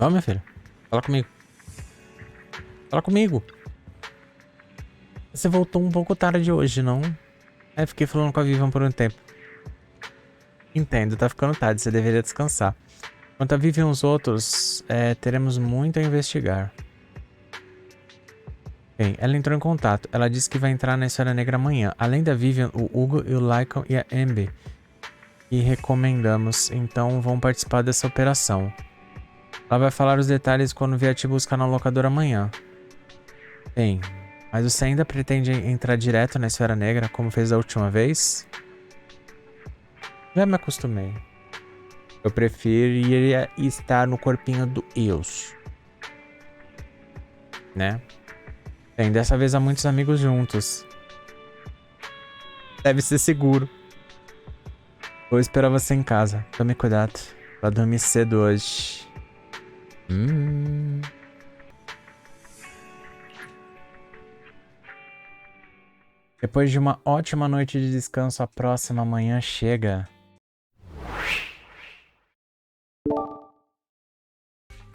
Ó, minha filha. Fala comigo. Fala comigo. Você voltou um pouco tarde hoje, não? É, fiquei falando com a Vivan por um tempo. Entendo, tá ficando tarde, você deveria descansar. Quanto a Vivan e os outros, teremos muito a investigar. Bem, ela entrou em contato. Ela disse que vai entrar na Esfera Negra amanhã. Além da Vivian, o Hugo e o Lycaon e a Anby. E recomendamos, então vão participar dessa operação. Ela vai falar os detalhes quando vier te buscar na locadora amanhã. Bem, mas você ainda pretende entrar direto na Esfera Negra, como fez da última vez? Já me acostumei. Eu preferiria estar no corpinho do Eus. Né? Bem, dessa vez há muitos amigos juntos. Deve ser seguro. Vou esperar você em casa. Tome cuidado. Vai dormir cedo hoje. Depois de uma ótima noite de descanso, a próxima manhã chega.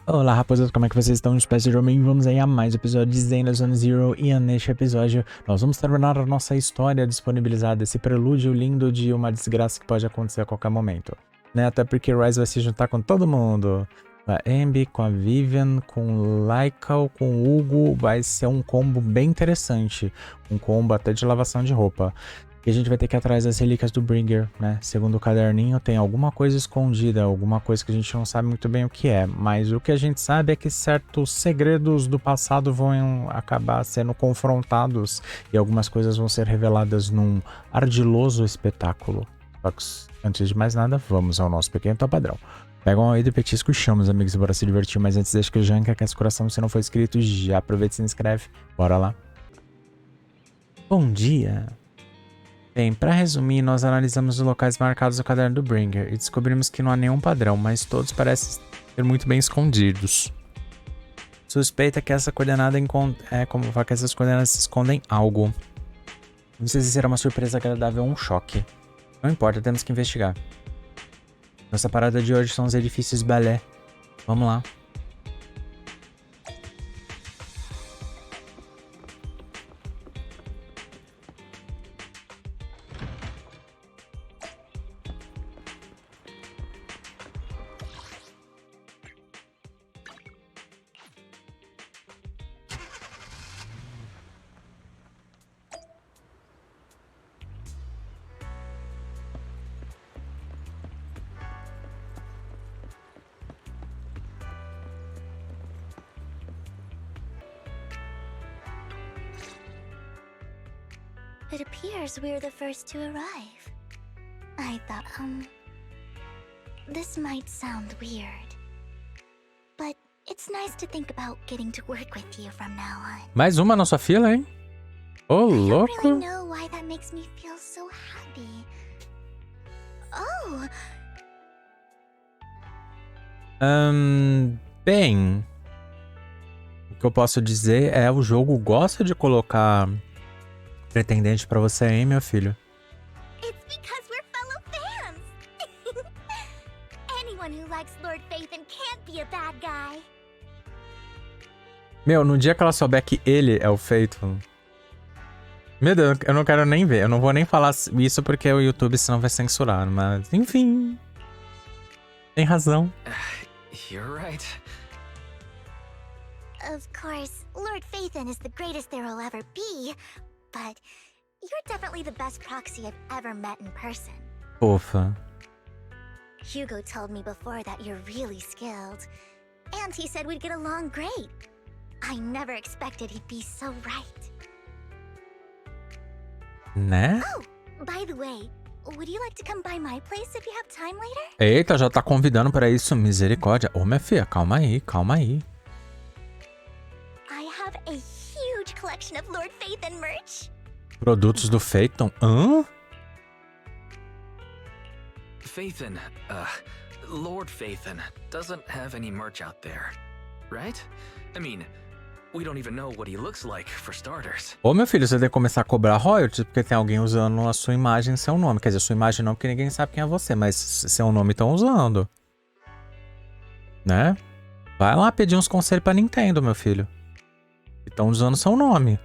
Olá, rapaziada, como é que vocês estão? Espécie de homem, vamos aí a mais um episódio de Zenless on Zero. E neste episódio nós vamos terminar a nossa história disponibilizada, esse prelúdio lindo de uma desgraça que pode acontecer a qualquer momento, né? Até porque Rise vai se juntar com todo mundo. Com a Anby, com a Vivan, com o Lycaon, com o Hugo. Vai ser um combo bem interessante. Um combo até de lavação de roupa. E a gente vai ter que ir atrás das relíquias do Bringer, né? Segundo o caderninho, tem alguma coisa escondida, alguma coisa que a gente não sabe muito bem o que é. Mas o que a gente sabe é que certos segredos do passado vão acabar sendo confrontados e algumas coisas vão ser reveladas num ardiloso espetáculo. Só que, antes de mais nada, vamos ao nosso pequeno top padrão. Pega uma aí do petisco e chama os amigos bora se divertir. Mas antes, deixa que o Janka, que esse coração, se não for inscrito, já aproveita e se inscreve. Bora lá. Bom dia. Bem, para resumir, nós analisamos os locais marcados no caderno do Bringer e descobrimos que não há nenhum padrão, mas todos parecem ser muito bem escondidos. Suspeita que essa coordenada que essas coordenadas escondem algo. Não sei se será uma surpresa agradável ou um choque. Não importa, temos que investigar. Nossa parada de hoje são os edifícios balé. Vamos lá. It appears we're the first to arrive. I thought, this might sound weird, but it's nice to think about getting to work with you from now on. Mais uma na sua fila, hein? Ô, louco! I don't really know why that makes me feel so happy. Oh! Bem... O que eu posso dizer é o jogo gosta de colocar pretendente pra você, hein, meu filho? It's because we're fellow fans! Anyone who likes Lord Phaethon can't be a bad guy. Meu, no dia que ela souber que ele é o feito... Meu Deus, eu não quero nem ver. Eu não vou nem falar isso porque o YouTube senão vai censurar, mas enfim. Tem razão. You're right. Of course, Lord Phaethon is the greatest there will ever be, but you're definitely the best proxy I've ever met in person. Fofa. Hugo told me before that you're really skilled, and he said we'd get along great. I never expected he'd be so right. Né? Oh, by the way, would you like to come by my place if you have time later? Eita, já tá convidando pra isso, misericórdia. Ô, minha filha, calma aí, calma aí. I have a huge collection of Lord Phaethon merch. Produtos do Phaethon? Hã? Phaethon, Lord Phaethon doesn't have any merch out there, right? I mean, we don't even know what he looks like, for starters. Ô, meu filho, você tem que começar a cobrar royalties porque tem alguém usando a sua imagem e seu nome. Quer dizer, sua imagem não, porque ninguém sabe quem é você, mas seu nome estão usando. Né? Vai lá pedir uns conselhos pra Nintendo, meu filho. Estão usando seu nome.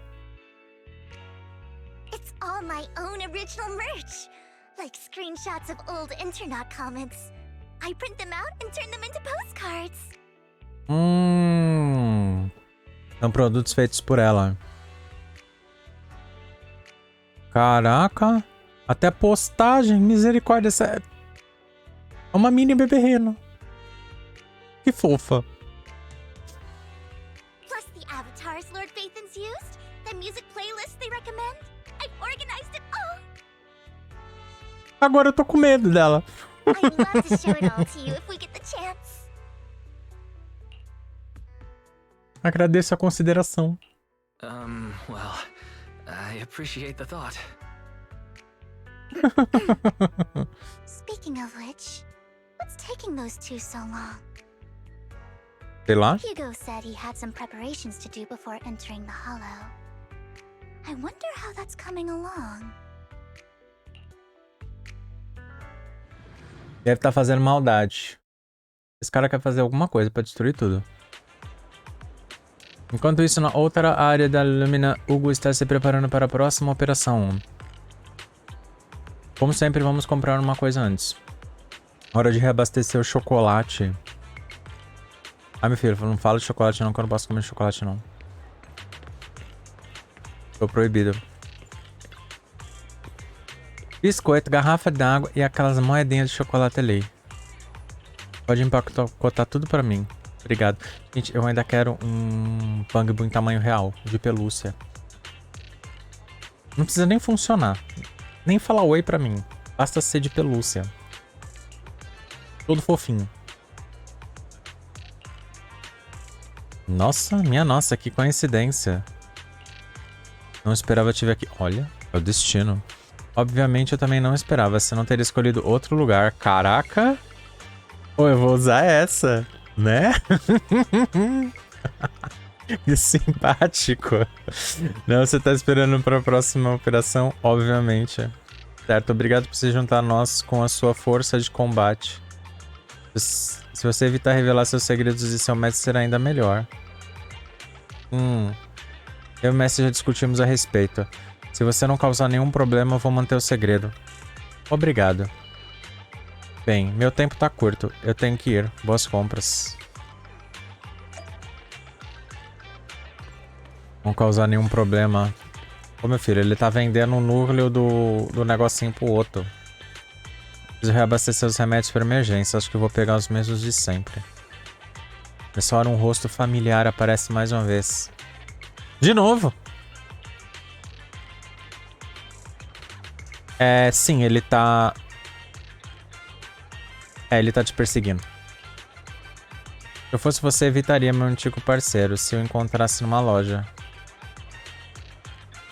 It's all my own original merch. Like screenshots of old internet comments. I print them out and turn them into postcards. São produtos feitos por ela. Caraca. Até postagem. Misericórdia. É uma mini beberrena. Que fofa. Plus the avatars Lord Phaethon's used, the music playlist they recommend. I've organized it all. Agora eu tô com medo dela. I'd love to show it all to you if we get the chance. Agradeço a consideração. Well, I appreciate the thought. Speaking of which, what's taking those two so long? Sei lá. Hugo said he had some preparations to do before entering the Hollow. I wonder how that's coming along. Deve estar fazendo maldade. Esse cara quer fazer alguma coisa pra destruir tudo. Enquanto isso, na outra área da lâmina, Hugo está se preparando para a próxima operação. Como sempre, vamos comprar uma coisa antes. Hora de reabastecer o chocolate. Ai, meu filho, não fala de chocolate não, que eu não posso comer chocolate não. Tô proibido. Biscoito, garrafa d'água e aquelas moedinhas de chocolate ali. Pode empacotar tudo pra mim. Obrigado. Gente, eu ainda quero um Pangbu em tamanho real, de pelúcia. Não precisa nem funcionar. Nem falar oi pra mim. Basta ser de pelúcia. Todo fofinho. Nossa, minha nossa, que coincidência. Não esperava te ver aqui. Olha, é o destino. Obviamente eu também não esperava. Você não teria escolhido outro lugar. Caraca! Pô, eu vou usar essa, né? Que simpático. Não, você tá esperando para a próxima operação? Obviamente. Certo, obrigado por se juntar a nós com a sua força de combate. Se você evitar revelar seus segredos e seu mestre, será ainda melhor. Eu e o mestre já discutimos a respeito. Se você não causar nenhum problema, eu vou manter o segredo. Obrigado. Bem, meu tempo tá curto. Eu tenho que ir. Boas compras. Não causar nenhum problema. Ô, meu filho, ele tá vendendo o núcleo do negocinho pro outro. Preciso reabastecer os remédios para emergência. Acho que eu vou pegar os mesmos de sempre. Nessa hora um rosto familiar aparece mais uma vez. De novo? Sim, ele tá... ele tá te perseguindo. Se eu fosse você, evitaria meu antigo parceiro se eu encontrasse numa loja.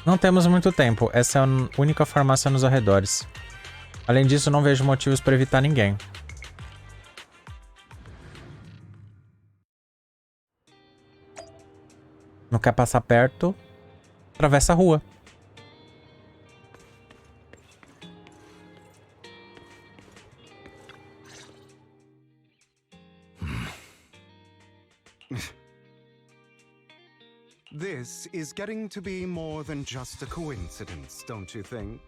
Não temos muito tempo. Essa é a única farmácia nos arredores. Além disso, não vejo motivos para evitar ninguém. Não quer passar perto? Atravessa a rua. This is getting to be more than just a coincidence, don't you think?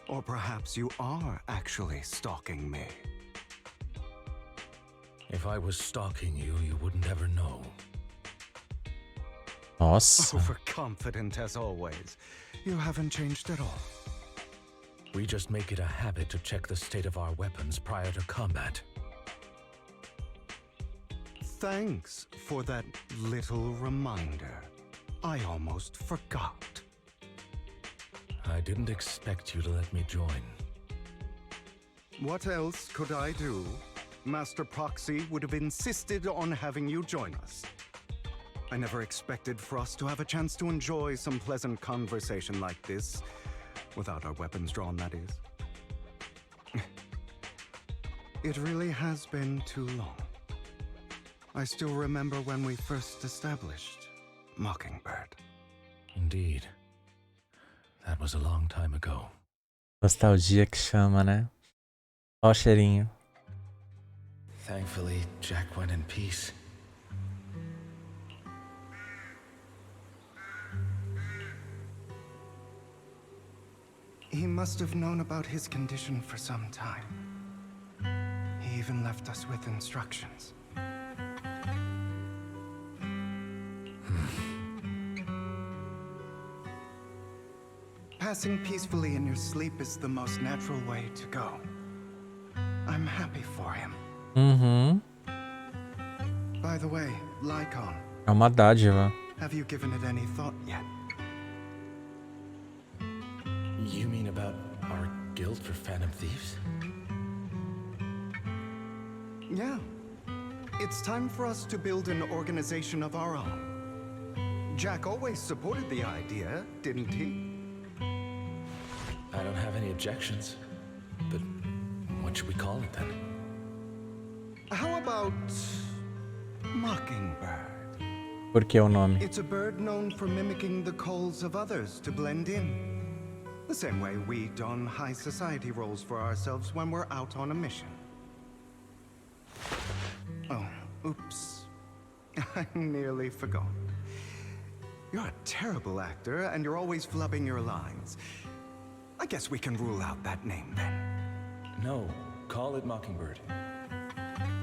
Or perhaps you are actually stalking me. If I was stalking you, you wouldn't ever know. Nossa. Overconfident as always. You haven't changed at all. We just make it a habit to check the state of our weapons prior to combat. Thanks for that little reminder. I almost forgot. I didn't expect you to let me join. What else could I do? Master Proxy would have insisted on having you join us. I never expected for us to have a chance to enjoy some pleasant conversation like this, without our weapons drawn, that is. It really has been too long. I still remember when we first established Mockingbird. Indeed. That was a long time ago. Nostalgia que chama, né? Ó o cheirinho. Thankfully, Jack went in peace. He must have known about his condition for some time. He even left us with instructions. Passing peacefully in your sleep is the most natural way to go. I'm happy for him. By the way, Lycaon. É uma dádiva. Have you given it any thought yet? You mean about our guild for Phantom Thieves? Yeah. It's time for us to build an organization of our own. Jack always supported the idea, didn't he? I don't have any objections. But what should we call it then? How about Mockingbird? Por que o nome? It's a bird known for mimicking the calls of others to blend in. The same way we don high society roles for ourselves when we're out on a mission. Oh, oops. I nearly forgot. You're a terrible actor, and you're always flubbing your lines. I guess we can rule out that name then. No, call it Mockingbird.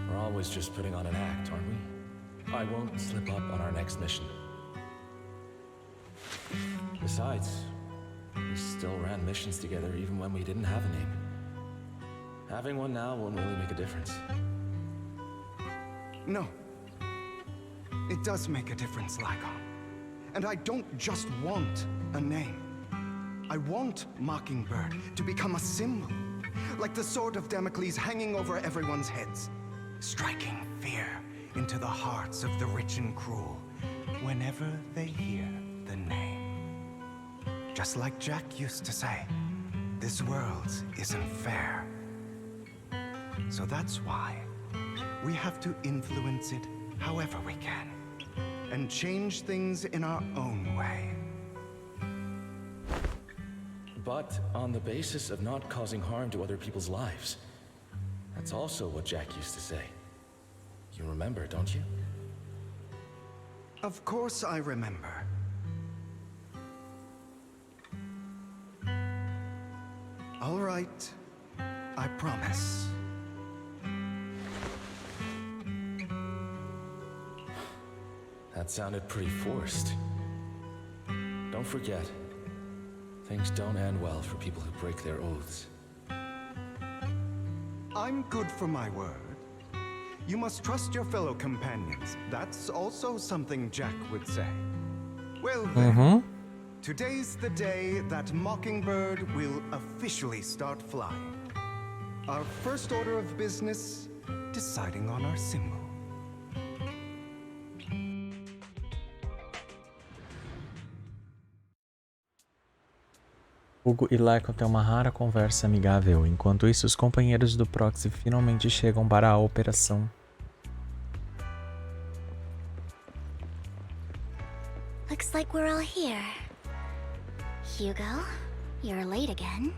We're always just putting on an act, aren't we? I won't slip up on our next mission. Besides, we still ran missions together even when we didn't have a name. Having one now won't really make a difference. No. It does make a difference, Lycaon. And I don't just want a name. I want Mockingbird to become a symbol, like the sword of Damocles hanging over everyone's heads, striking fear into the hearts of the rich and cruel whenever they hear the name. Just like Jack used to say, this world isn't fair. So that's why we have to influence it however we can, and change things in our own way. But on the basis of not causing harm to other people's lives. That's also what Jack used to say. You remember, don't you? Of course I remember. All right, I promise. That sounded pretty forced. Don't forget, things don't end well for people who break their oaths. I'm good for my word. You must trust your fellow companions. That's also something Jack would say. Well then, today's the day that Mockingbird will officially start flying. Our first order of business, deciding on our symbol. Hugo e Lycaon têm uma rara conversa amigável. Enquanto isso, os companheiros do Proxy finalmente chegam para a operação. Looks like we're all here. Hugo, you're late again.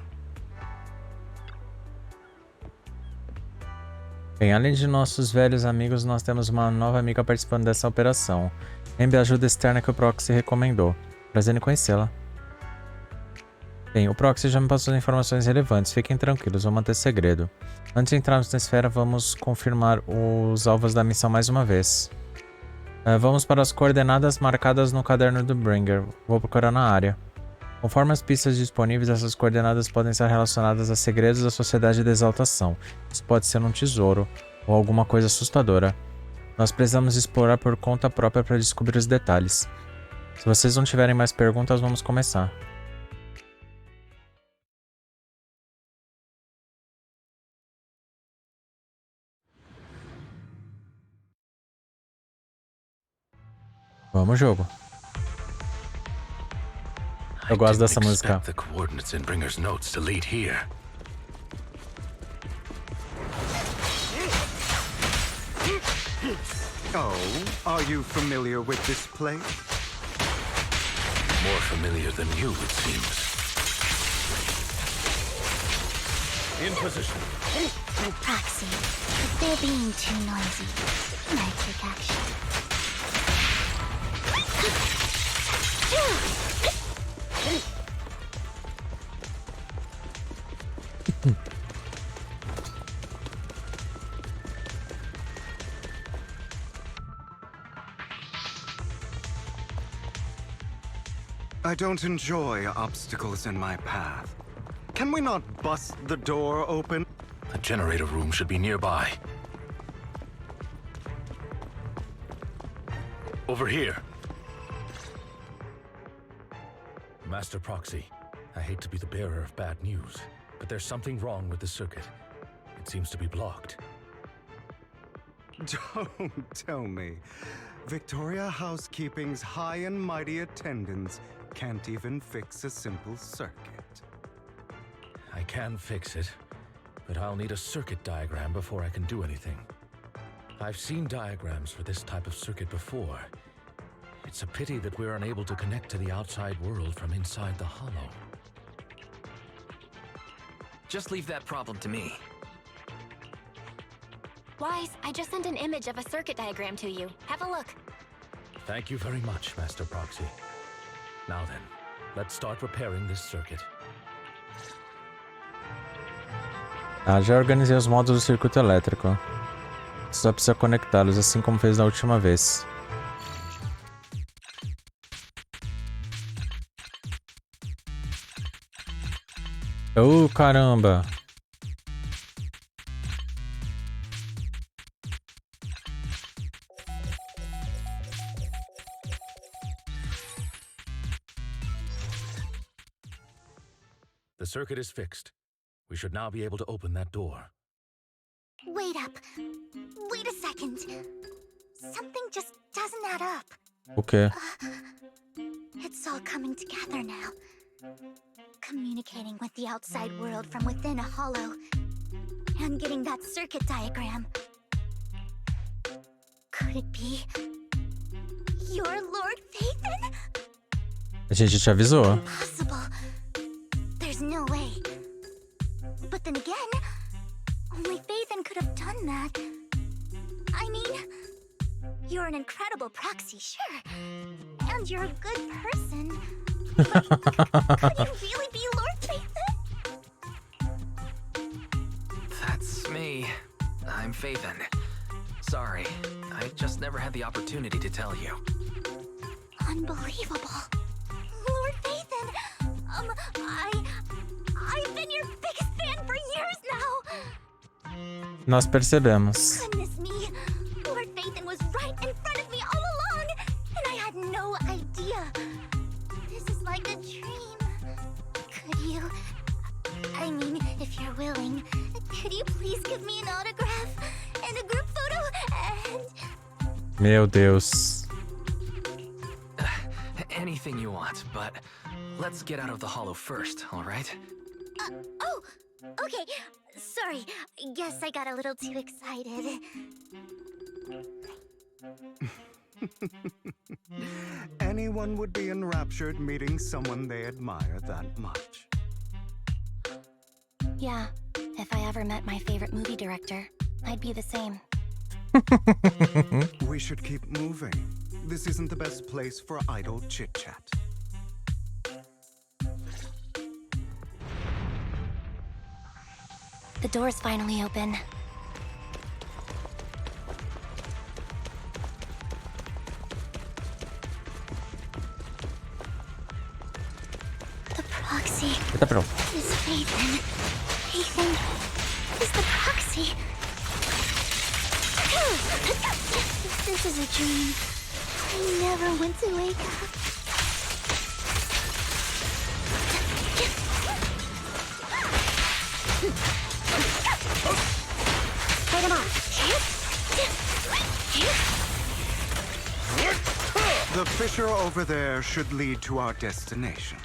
Bem, além de nossos velhos amigos, nós temos uma nova amiga participando dessa operação. Anby, a ajuda externa que o Proxy recomendou. Prazer em conhecê-la. Bem, o Proxy já me passou as informações relevantes. Fiquem tranquilos, vou manter segredo. Antes de entrarmos na esfera, vamos confirmar os alvos da missão mais uma vez. Vamos para as coordenadas marcadas no caderno do Bringer. Vou procurar na área. Conforme as pistas disponíveis, essas coordenadas podem estar relacionadas a segredos da Sociedade de Exaltação. Isso pode ser um tesouro ou alguma coisa assustadora. Nós precisamos explorar por conta própria para descobrir os detalhes. Se vocês não tiverem mais perguntas, vamos começar. Vamos, jogo. Eu gosto dessa música. The coordinates in Bringer's notes to lead here. Oh, are you familiar with this place? More familiar than you, it seems. In position. Proxy, if They're being too noisy. I take action. I don't enjoy obstacles in my path. Can we not bust the door open? The generator room should be nearby. Over here. Master Proxy, I hate to be the bearer of bad news, but there's something wrong with the circuit. It seems to be blocked. Don't tell me. Victoria Housekeeping's high and mighty attendants can't even fix a simple circuit. I can fix it, but I'll need a circuit diagram before I can do anything. I've seen diagrams for this type of circuit before. It's a pity that we're unable to connect to the outside world from inside the hollow. Just leave that problem to me. Wise, I just sent an image of a circuit diagram to you. Have a look. Thank you very much, Master Proxy. Now then, let's start repairing this circuit. Ah, já organizei os modos do circuito elétrico. Só precisa conectá-los, assim como fez na última vez. Oh, caramba! The circuit is fixed. We should now be able to open that door. Wait up. Wait a second. Something just doesn't add up. Okay. It's all coming together now. Communicating with the outside world from within a hollow. And getting that circuit diagram. Could it be your Lord Phaethon? A gente te avisou. Impossible. There's no way. But then again, only Phaethon could have done that. I mean, you're an incredible proxy, sure. And you're a good person. But could you really be Lord Phaethon? That's me. I'm Phaethon. Sorry, I just never had the opportunity to tell you. Unbelievable. Lord Phaethon, I've been your biggest fan for years now. Nós percebemos. Goodness me, Lord Phaethon was right in front of me all along, and I had no idea. This is like a dream. Could you, I mean, if you're willing, could you please give me an autograph and a group photo and... Meu Deus. Anything you want, but let's get out of the hollow first, all right? Oh, okay. Sorry, guess I got a little too excited. Anyone would be enraptured meeting someone they admire that much. Yeah, if I ever met my favorite movie director, I'd be the same. We should keep moving. This isn't the best place for idle chit-chat. The door's finally open. The proxy Eita, perdão. is Phaethon. Phaethon is the proxy. This is a dream. I never went to wake up. Fight him off. The fissure over there should lead to our destination.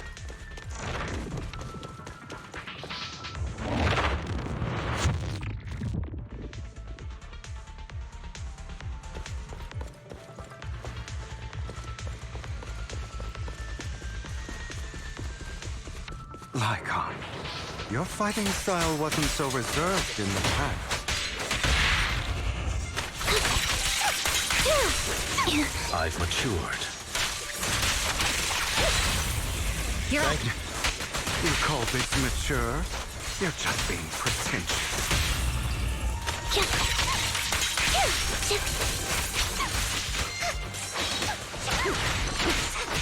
Lycaon, your fighting style wasn't so reserved in the past. I've matured. You're up. You call this mature? You're just being pretentious.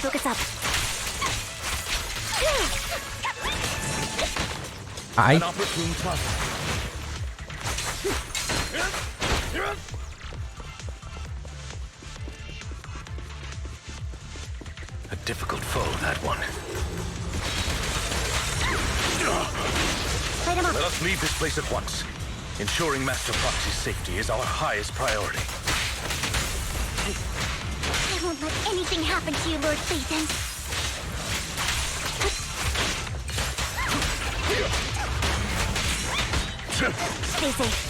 Focus up. Ai. An opportune time. A difficult foe, that one. Light him up. Let us leave this place at once. Ensuring Master Proxy's safety is our highest priority. I won't let anything happen to you, Lord Phaethon. Stay safe.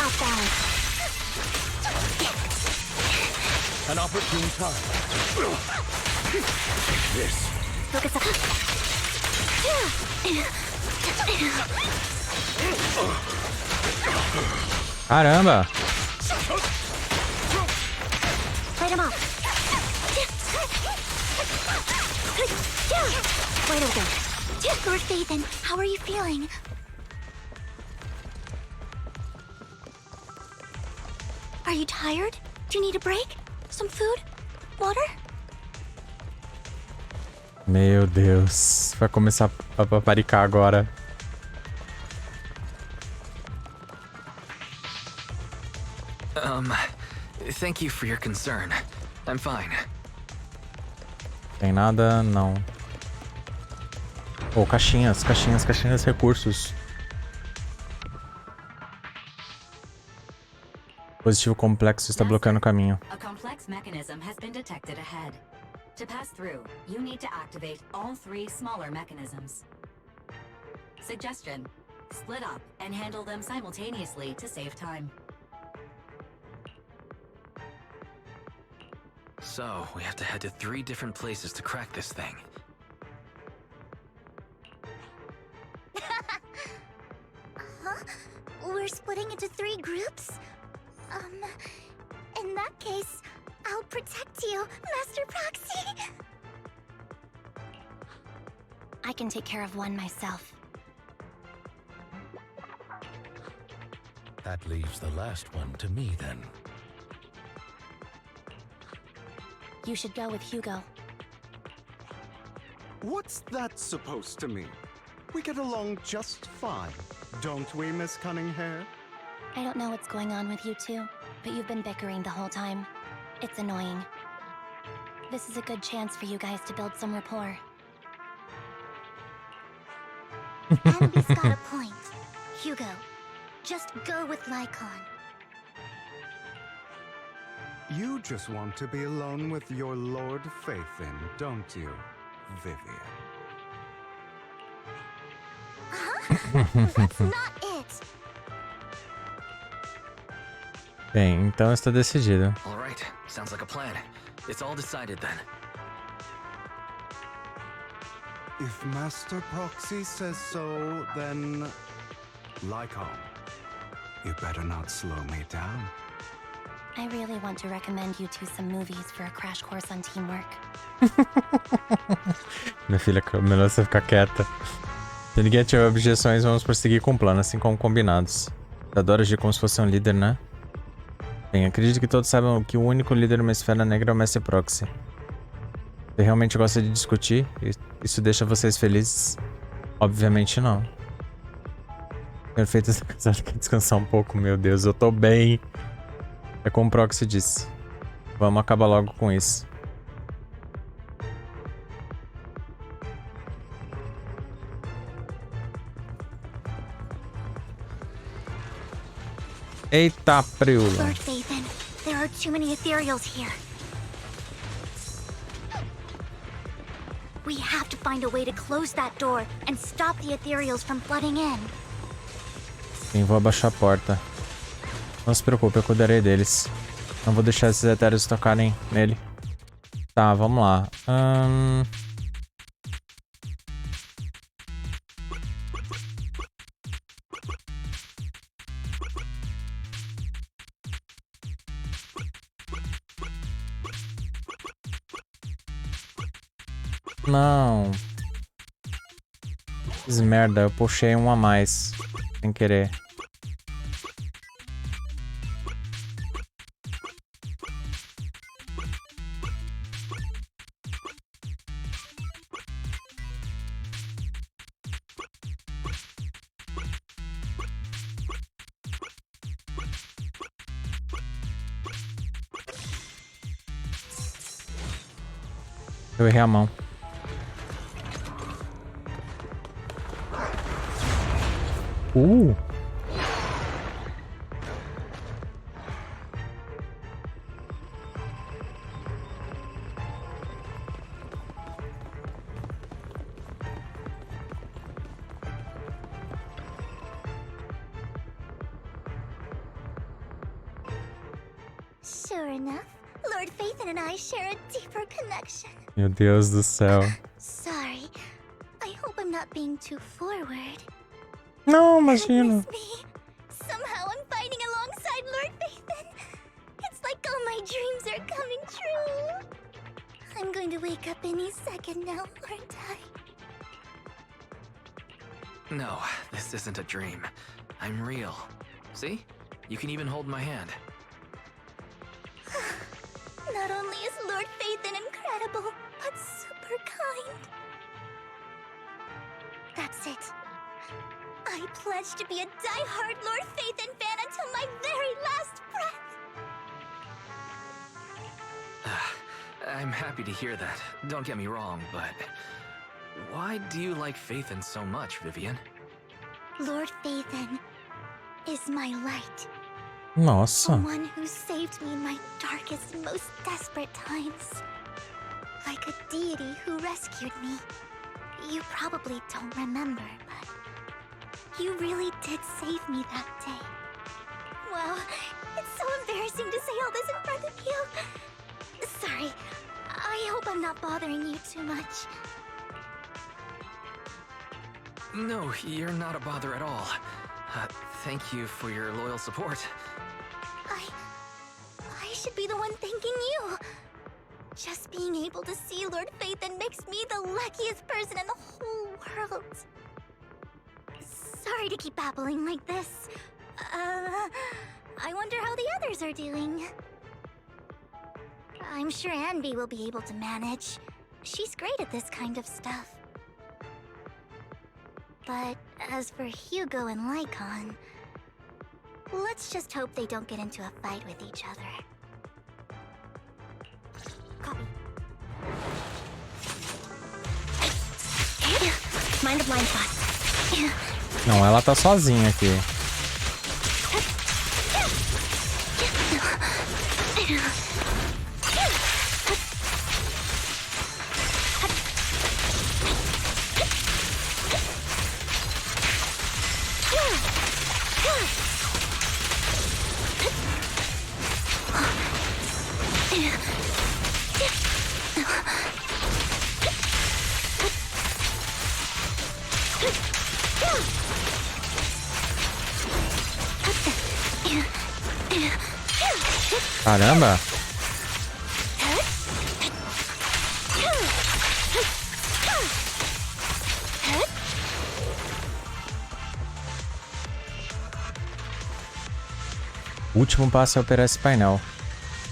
Off balance. An opportune time. This. Focus up. Caramba! Light him off. Wide open. Lord Phaethon, how are you feeling? Are you tired? Do you need a break? Some food? Water? Meu Deus. Vai começar a paparicar agora. Thank you for your concern. I'm fine. Tem nada? Não. Oh, caixinhas, recursos. Positivo complexo está bloqueando o caminho. A complex mechanism has been detected ahead. To pass through, you need to activate all 3 smaller mechanisms. Suggestion: split up and handle them simultaneously to save time. So, we have to head to 3 different places to crack this thing. Huh? We're splitting into 3 groups? In that case, I'll protect you, Master Proxy. I can take care of one myself. That leaves the last one to me, then. You should go with Hugo. What's that supposed to mean? We get along just fine, don't we, Miss Cunninghair? I don't know what's going on with you two, but you've been bickering the whole time. It's annoying. This is a good chance for you guys to build some rapport. Anby's got a point. Hugo, just go with Lycaon. You just want to be alone with your Lord Phaethon, don't you, Vivian? That's not it. Bem, então está decidido. All right, sounds like a plan. It's all decided then. If Master Proxy says so, then... Lycaon, you better not slow me down. I really want to recommend you two some movies for a crash course on teamwork. Minha filha, melhor você ficar quieta. Se ninguém tiver objeções, vamos prosseguir com o plano, assim como combinados. Você adora agir como se fosse um líder, né? Bem, acredito que todos saibam que o único líder numa esfera negra é o Mestre Proxy. Você realmente gosta de discutir? Isso deixa vocês felizes? Obviamente não. Perfeito, essa casada quer descansar um pouco, meu Deus, eu tô bem. É como o Proxy disse. Vamos acabar logo com isso. Eita, preula. Lord Phaethon, there are too many ethereals here. We have to find a way to close that door and stop the ethereals from flooding in. Sim, vou abaixar a porta. Não se preocupe, eu cuidarei deles. Não vou deixar esses etéreos tocarem nele. Tá, vamos lá. Não. Fiz merda, eu puxei um a mais. Sem querer. Eu errei a mão. Sure enough, Lord Phaethon and I share a deeper connection. Meu Deus do céu. Sorry. I hope I'm not being too forward. Não, imagina. Goodness me. Somehow I'm fighting alongside Lord Phaethon. It's like all my dreams are coming true. I'm going to wake up any second now, aren't I? No, this isn't a dream. I'm real. See? You can even hold my hand. Not only is Lord Phaethon incredible, but super kind. That's it. I pledge to be a die-hard Lord Phaethon fan until my very last breath. I'm happy to hear that. Don't get me wrong, but why do you like Phaethon so much, Vivian? Lord Phaethon is my light. Nossa. Someone who saved me in my darkest and most desperate times. Like a deity who rescued me. You probably don't remember, but you really did save me that day. Wow, it's so embarrassing to say all this in front of you. Sorry, I hope I'm not bothering you too much. No, you're not a bother at all. Thank you for your loyal support. I should be the one thanking you. Just being able to see Lord Phaethon makes me the luckiest person in the whole world. Sorry to keep babbling like this. I wonder how the others are doing. I'm sure Anby will be able to manage. She's great at this kind of stuff. But as for Hugo and Lycaon, let's just hope they don't get into a fight with each other. Copy. Mind the blind spot. Não, ela tá sozinha aqui. Caramba! O último passo é operar esse painel.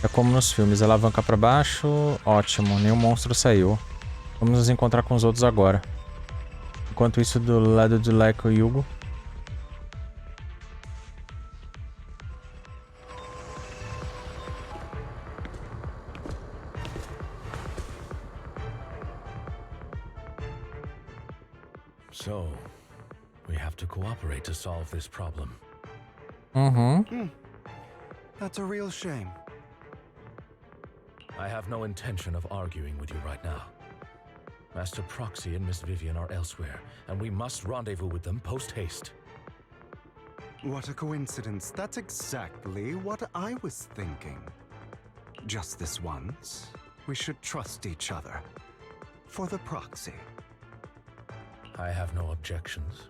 É como nos filmes, alavanca pra baixo, ótimo, nenhum monstro saiu. Vamos nos encontrar com os outros agora. Enquanto isso, do lado de Lycaon e Hugo. So, we have to cooperate to solve this problem. That's a real shame. I have no intention of arguing with you right now. Master Proxy and Miss Vivian are elsewhere, and we must rendezvous with them post-haste. What a coincidence. That's exactly what I was thinking. Just this once, we should trust each other. For the Proxy. I have no objections.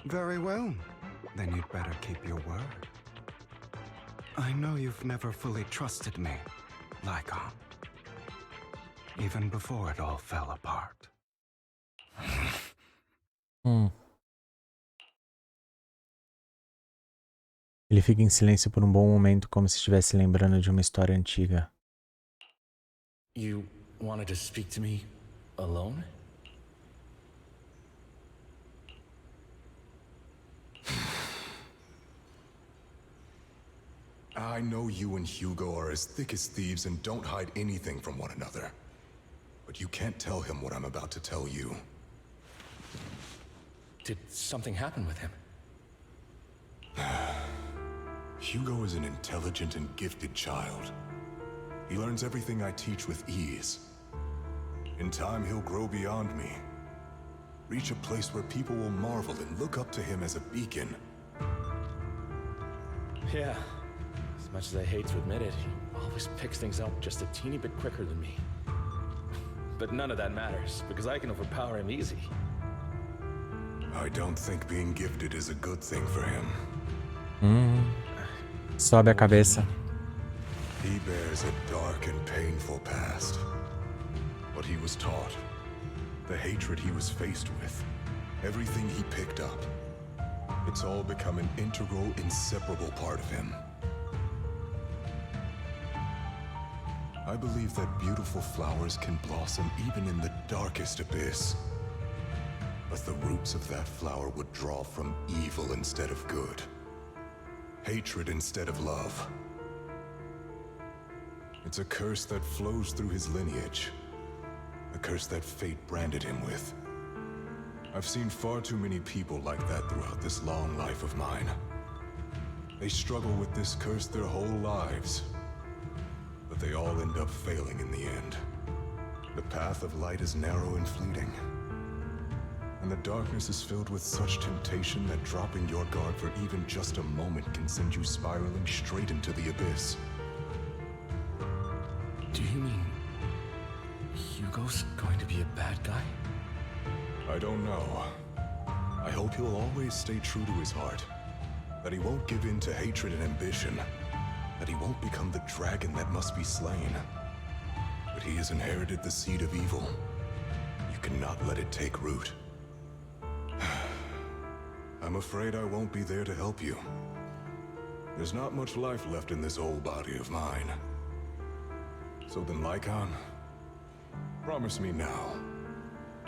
Very well. Then you'd better keep your word. I know you've never fully trusted me, Lycaon. even before it all fell apart. Ele fica em silêncio por um bom momento, como se estivesse lembrando de uma história antiga. You wanted to speak to me alone? I know you and Hugo are as thick as thieves and don't hide anything from one another. But you can't tell him what I'm about to tell you. Did something happen with him? Hugo is an intelligent and gifted child. He learns everything I teach with ease. In time, he'll grow beyond me. Reach a place where people will marvel and look up to him as a beacon. Yeah. As much as I hate to admit it, he always picks things up just a teeny bit quicker than me. But none of that matters, because I can overpower him easy. I don't think being gifted is a good thing for him. Sobe a cabeça. He bears a dark and painful past. What he was taught, the hatred he was faced with, everything he picked up. It's all become an integral, inseparable part of him. I believe that beautiful flowers can blossom even in the darkest abyss. But the roots of that flower would draw from evil instead of good. Hatred instead of love. It's a curse that flows through his lineage. A curse that fate branded him with. I've seen far too many people like that throughout this long life of mine. They struggle with this curse their whole lives. But they all end up failing in the end. The path of light is narrow and fleeting. And the darkness is filled with such temptation that dropping your guard for even just a moment can send you spiraling straight into the abyss. Do you mean Hugo's going to be a bad guy? I don't know. I hope he'll always stay true to his heart. That he won't give in to hatred and ambition. That he won't become the dragon that must be slain. But he has inherited the seed of evil. You cannot let it take root. I'm afraid I won't be there to help you. There's not much life left in this old body of mine. So then, Lycaon, promise me now.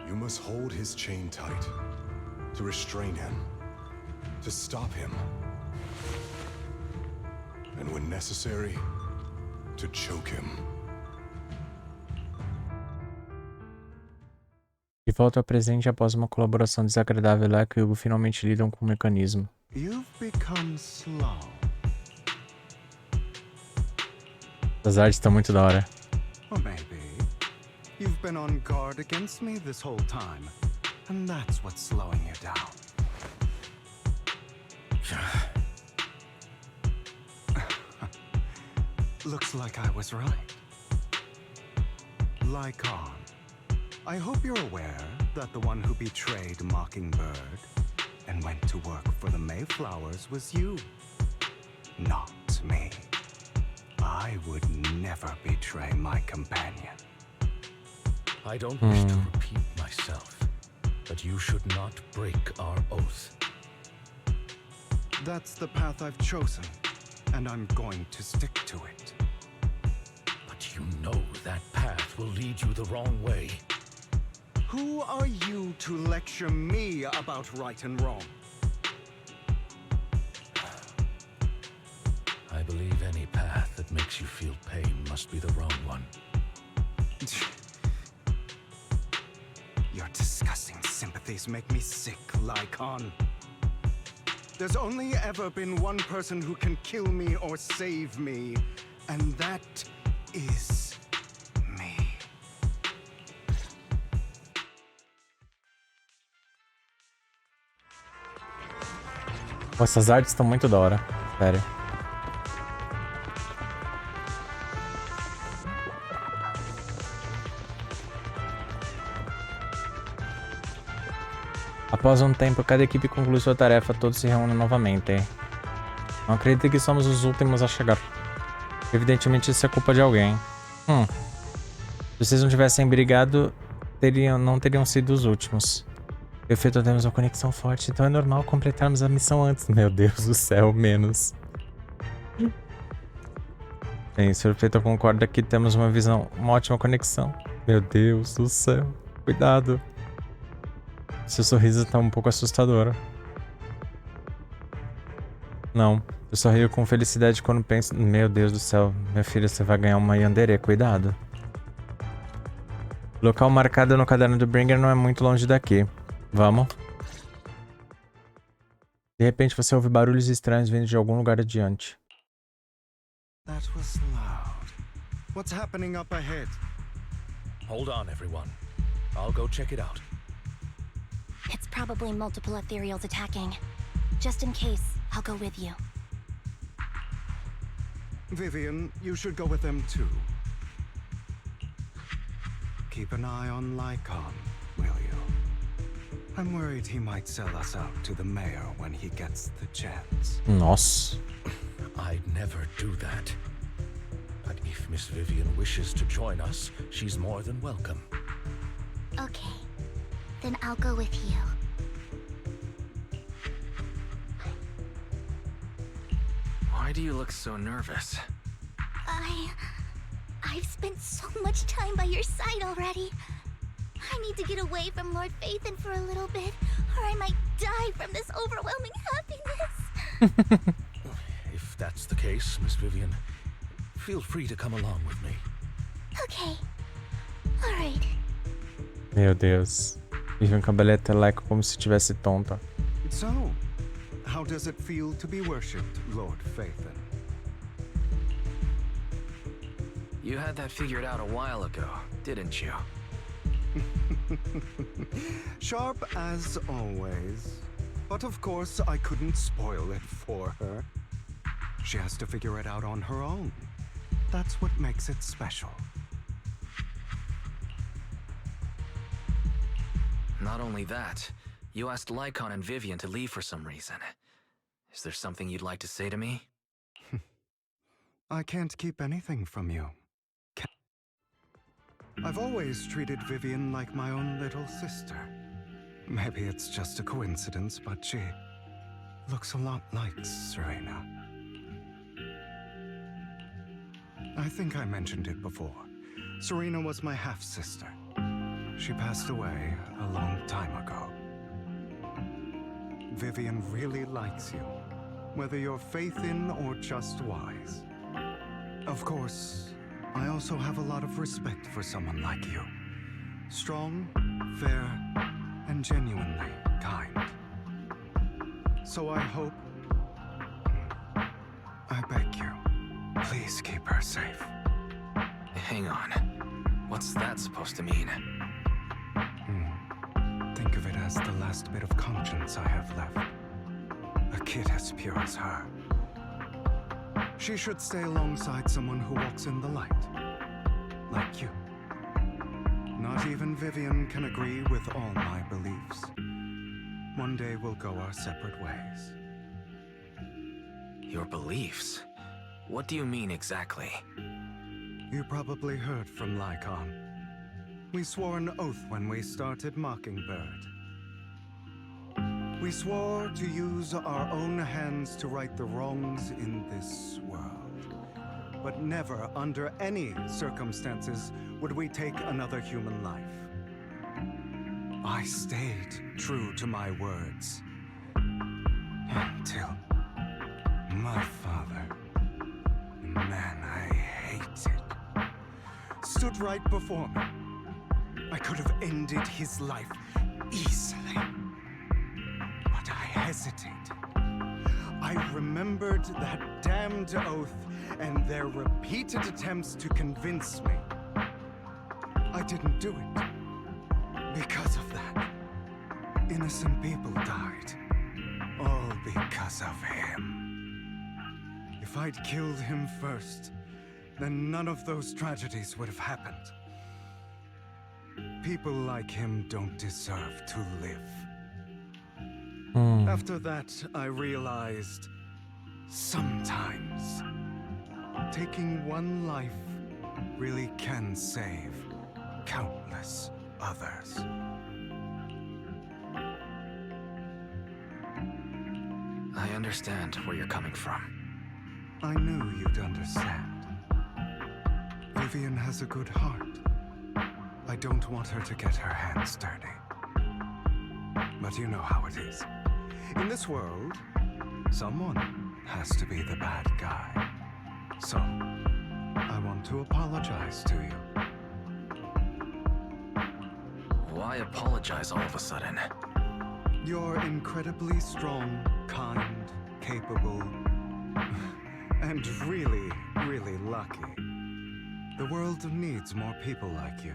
You must hold his chain tight. To restrain him. To stop him. And when necessary, to choke him. De volta ao presente após uma colaboração desagradável lá que Hugo finalmente lidam com o mecanismo. You've become slow. As artes estão muito da hora. Or maybe you've been on guard against me this whole time, and that's what's slowing you down. Looks like I was right. Lycaon, I hope you're aware that the one who betrayed Mockingbird and went to work for the Mayflowers was you, not me. I would never betray my companion. I don't wish to repeat myself, but you should not break our oath. That's the path I've chosen, and I'm going to stick to it. But you know that path will lead you the wrong way. Who are you to lecture me about right and wrong? I believe any path that makes you feel pain must be the wrong one. Your disgusting sympathies make me sick, Lycaon. There's only ever been one person who can kill me or save me, and that is me. Essas artes estão muito da hora. Sério. Após um tempo, cada equipe conclui sua tarefa, todos se reúnem novamente. Não acredito que somos os últimos a chegar. Evidentemente isso é culpa de alguém. Se vocês não tivessem brigado, não teriam sido os últimos. Perfeito, temos uma conexão forte, então é normal completarmos a missão antes. Meu Deus do céu, menos. Bem, Sr. Perfeito concorda que temos uma ótima conexão. Meu Deus do céu. Cuidado. Seu sorriso tá um pouco assustador. Não, eu sorrio com felicidade quando penso... Meu Deus do céu, minha filha, você vai ganhar uma yandere, cuidado. Local marcado no caderno do Bringer não é muito longe daqui. Vamos. De repente você ouve barulhos estranhos vindo de algum lugar adiante. That was loud. What's happening up ahead? Hold on, everyone. I'll go check it out. It's probably multiple ethereals attacking. Just in case, I'll go with you. Vivian, you should go with them too. Keep an eye on Lycaon, will you? I'm worried he might sell us out to the mayor when he gets the chance. Nossa. I'd never do that. But if Miss Vivian wishes to join us, she's more than welcome. Okay, then I'll go with you. Why do you look so nervous? I've spent so much time by your side already. I need to get away from Lord Phaethon for a little bit, or I might die from this overwhelming happiness. If that's the case, Miss Vivian, feel free to come along with me. Okay. Alright. Meu Deus. Vivan cabeleta Lycaon como se estivesse tonta. So, how does it feel to be worshipped, Lord Phaethon? You had that figured out a while ago, didn't you? Sharp as always. But of course, I couldn't spoil it for her. She has to figure it out on her own. That's what makes it special. Not only that, you asked Lycaon and Vivian to leave for some reason. Is there something you'd like to say to me? I can't keep anything from you. I've always treated Vivian like my own little sister. Maybe it's just a coincidence, but she looks a lot like Serena. I think I mentioned it before. Serena was my half-sister. She passed away a long time ago. Vivian really likes you, whether you're faith-in or just wise. Of course, I also have a lot of respect for someone like you. Strong, fair, and genuinely kind. So I hope... I beg you, please keep her safe. Hang on. What's that supposed to mean? Think of it as the last bit of conscience I have left. A kid as pure as her. She should stay alongside someone who walks in the light. Like you. Not even Vivian can agree with all my beliefs. One day we'll go our separate ways. Your beliefs? What do you mean exactly? You probably heard from Lycaon. We swore an oath when we started Mockingbird. We swore to use our own hands to right the wrongs in this world. But never, under any circumstances, would we take another human life. I stayed true to my words. Until my father, the man I hated, stood right before me. I could have ended his life easily. But I hesitated. I remembered that damned oath and their repeated attempts to convince me. I didn't do it. Because of that, innocent people died. All because of him. If I'd killed him first, then none of those tragedies would have happened. People like him don't deserve to live. After that, I realized sometimes taking one life really can save countless others. I understand where you're coming from. I knew you'd understand. Vivian has a good heart. I don't want her to get her hands dirty. But you know how it is. In this world, someone has to be the bad guy. So, I want to apologize to you. Why apologize all of a sudden? You're incredibly strong, kind, capable, and really, really lucky. The world needs more people like you.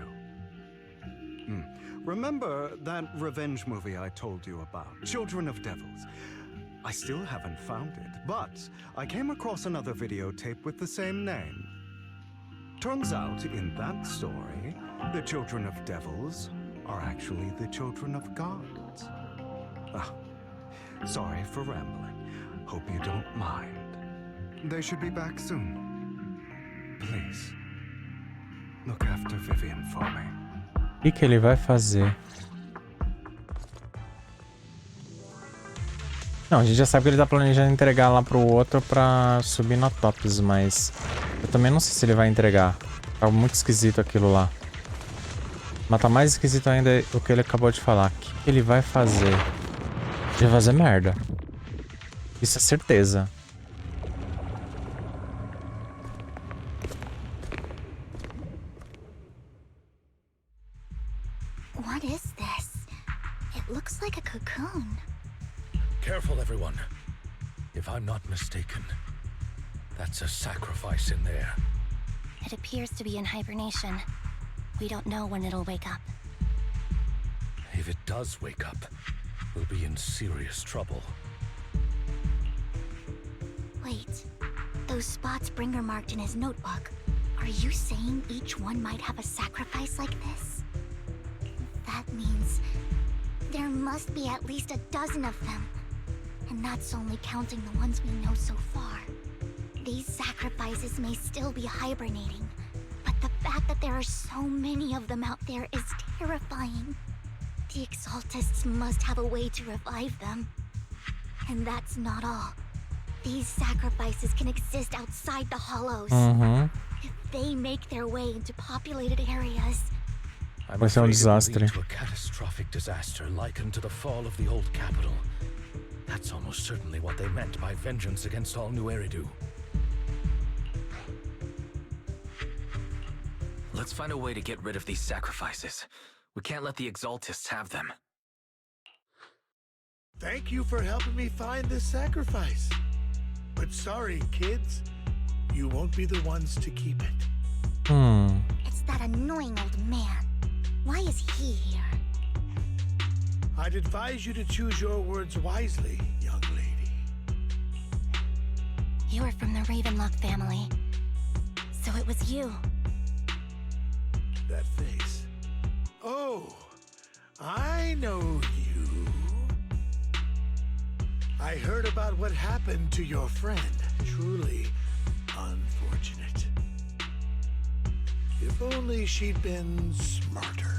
Remember that revenge movie I told you about, Children of Devils? I still haven't found it, but I came across another videotape with the same name. Turns out, in that story, the Children of Devils are actually the children of gods. Sorry for rambling. Hope you don't mind. They should be back soon. Please, look after Vivian for me. O que ele vai fazer? Não, a gente já sabe que ele tá planejando entregar lá pro outro pra subir na tops, mas eu também não sei se ele vai entregar. Tá muito esquisito aquilo lá. Mas tá mais esquisito ainda o que ele acabou de falar. O que ele vai fazer? Ele vai fazer merda. Isso é certeza. What is this? It looks like a cocoon. Careful, everyone. If I'm not mistaken, that's a sacrifice in there. It appears to be in hibernation. We don't know when it'll wake up. If it does wake up, we'll be in serious trouble. Wait, those spots Bringer marked in his notebook. Are you saying each one might have a sacrifice like this? That means there must be at least a dozen of them. And that's only counting the ones we know so far. These sacrifices may still be hibernating, but the fact that there are so many of them out there is terrifying. The Exaltists must have a way to revive them. And that's not all. These sacrifices can exist outside the hollows. If they make their way into populated areas. I'm Vai ser afraid it will desastre. lead to a catastrophic disaster likened to the fall of the old capital. That's almost certainly what they meant by vengeance against all New Eridu. Let's find a way to get rid of these sacrifices. We can't let the Exaltists have them. Thank you for helping me find this sacrifice. But sorry, kids. You won't be the ones to keep it. It's that annoying old man. Why is he here? I'd advise you to choose your words wisely, young lady. You're from the Ravenlock family. So it was you. That face. Oh, I know you. I heard about what happened to your friend. Truly unfortunate. If only she'd been smarter.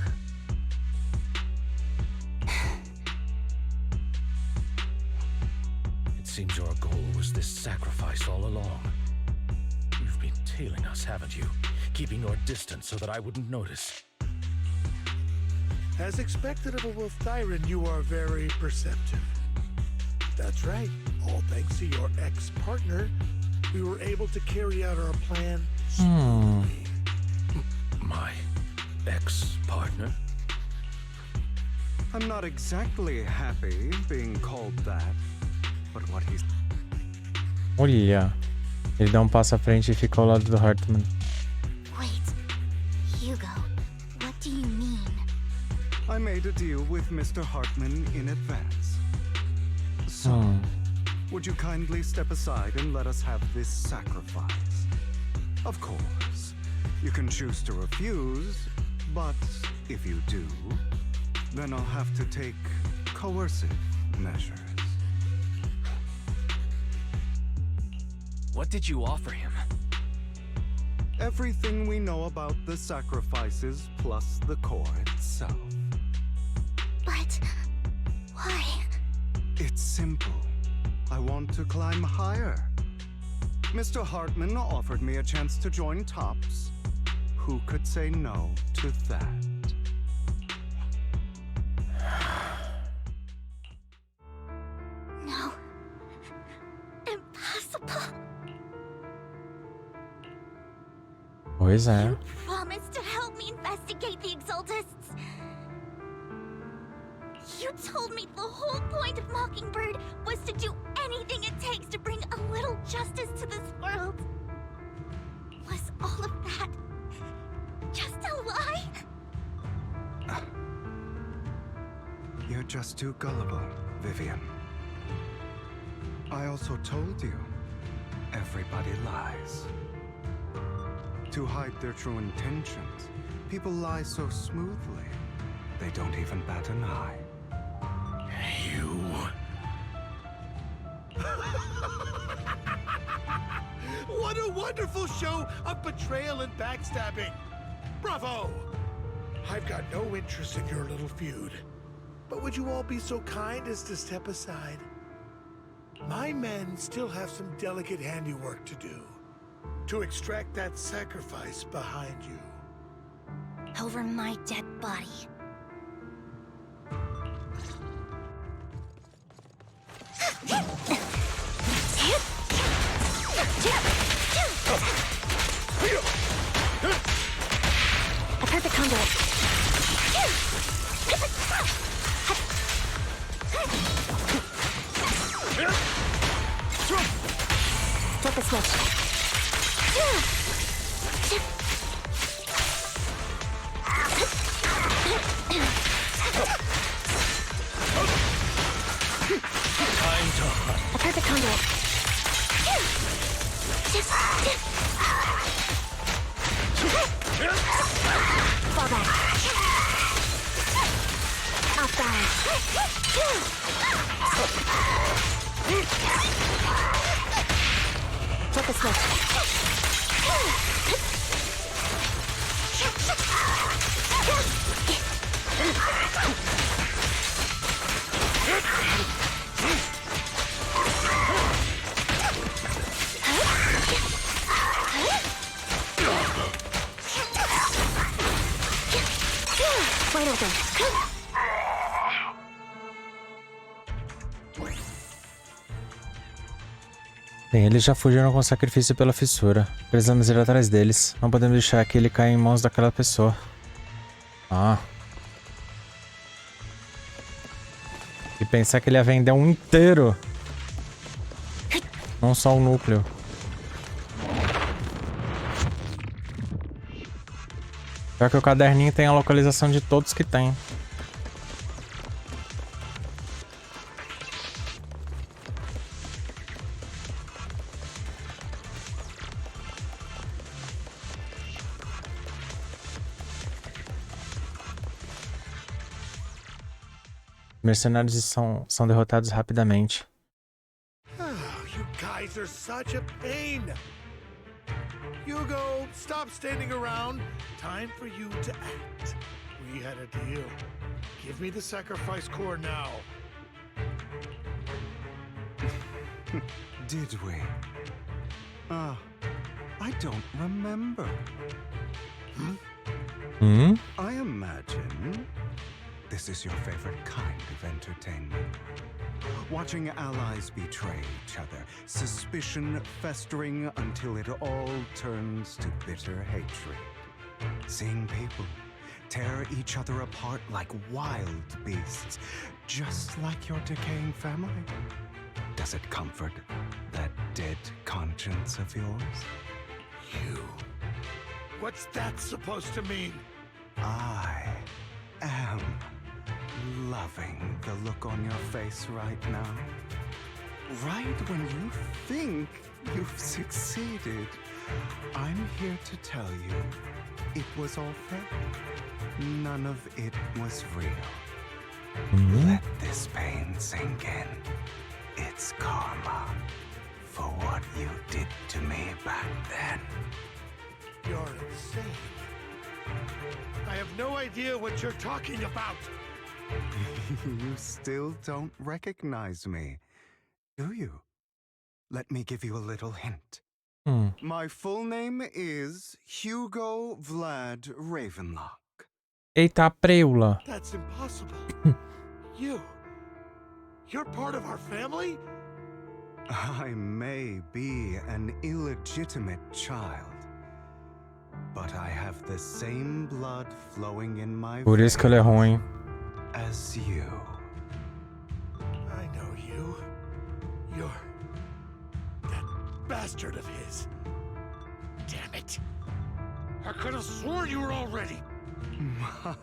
It seems your goal was this sacrifice all along. You've been tailing us, haven't you? Keeping your distance so that I wouldn't notice. As expected of a Wolf Tyrant, you are very perceptive. That's right. All thanks to your ex-partner, we were able to carry out our plan smoothly. My ex-partner? I'm not exactly happy being called that, but what he's... Olha. Ele dá passo à frente e fica ao lado do Hartman. Wait, Hugo, what do you mean? I made a deal with Mr. Hartman in advance. So, would you kindly step aside and let us have this sacrifice? Of course, you can choose to refuse, but if you do, then I'll have to take coercive measures. What did you offer him? Everything we know about the sacrifices plus the core itself. But why? It's simple. I want to climb higher. Mr. Hartman offered me a chance to join Tops. Who could say no to that? No. Impossible. Pois é. You promised to help me investigate the Exaltists. You told me the whole point of Mockingbird was to do anything it takes to bring a little justice to this world. Was all of that just a lie? You're just too gullible, Vivian. I also told you, everybody lies. To hide their true intentions, people lie so smoothly, they don't even bat an eye. You... What a wonderful show of betrayal and backstabbing! Bravo! I've got no interest in your little feud. But would you all be so kind as to step aside? My men still have some delicate handiwork to do. To extract that sacrifice behind you. Over my dead body. A perfect conduit. Flip the switch. A perfect conduit. Fall back. Off guard. Flip the switch. Wide open. Bem, eles já fugiram com sacrifício pela fissura. Precisamos ir atrás deles. Não podemos deixar que ele caia em mãos daquela pessoa. Ah. E pensar que ele ia vender um inteiro. Não só o núcleo. Pior que o caderninho tem a localização de todos que tem. Mercenários são derrotados rapidamente. You guys are such a pain. Hugo, stop standing around. Time for you to act. We had a deal. Give me the sacrifice core now. Did we? I don't remember. I imagine this is your favorite kind of entertainment. Watching allies betray each other, suspicion festering until it all turns to bitter hatred. Seeing people tear each other apart like wild beasts, just like your decaying family. Does it comfort that dead conscience of yours? You. What's that supposed to mean? I am loving the look on your face right now. Right when you think you've succeeded, I'm here to tell you it was all fake. None of it was real. Let this pain sink in. It's karma for what you did to me back then. You're insane. I have no idea what you're talking about. You still don't recognize me, do you? Let me give you a little hint. My full name is Hugo Vlad Ravenlock. Eita preula. That's impossible. You're part of our family? I may be an illegitimate child, but I have the same blood flowing in my Por isso que ele é ruim. as you. I know you. You're that bastard of his. Damn it. I could have sworn you were already. My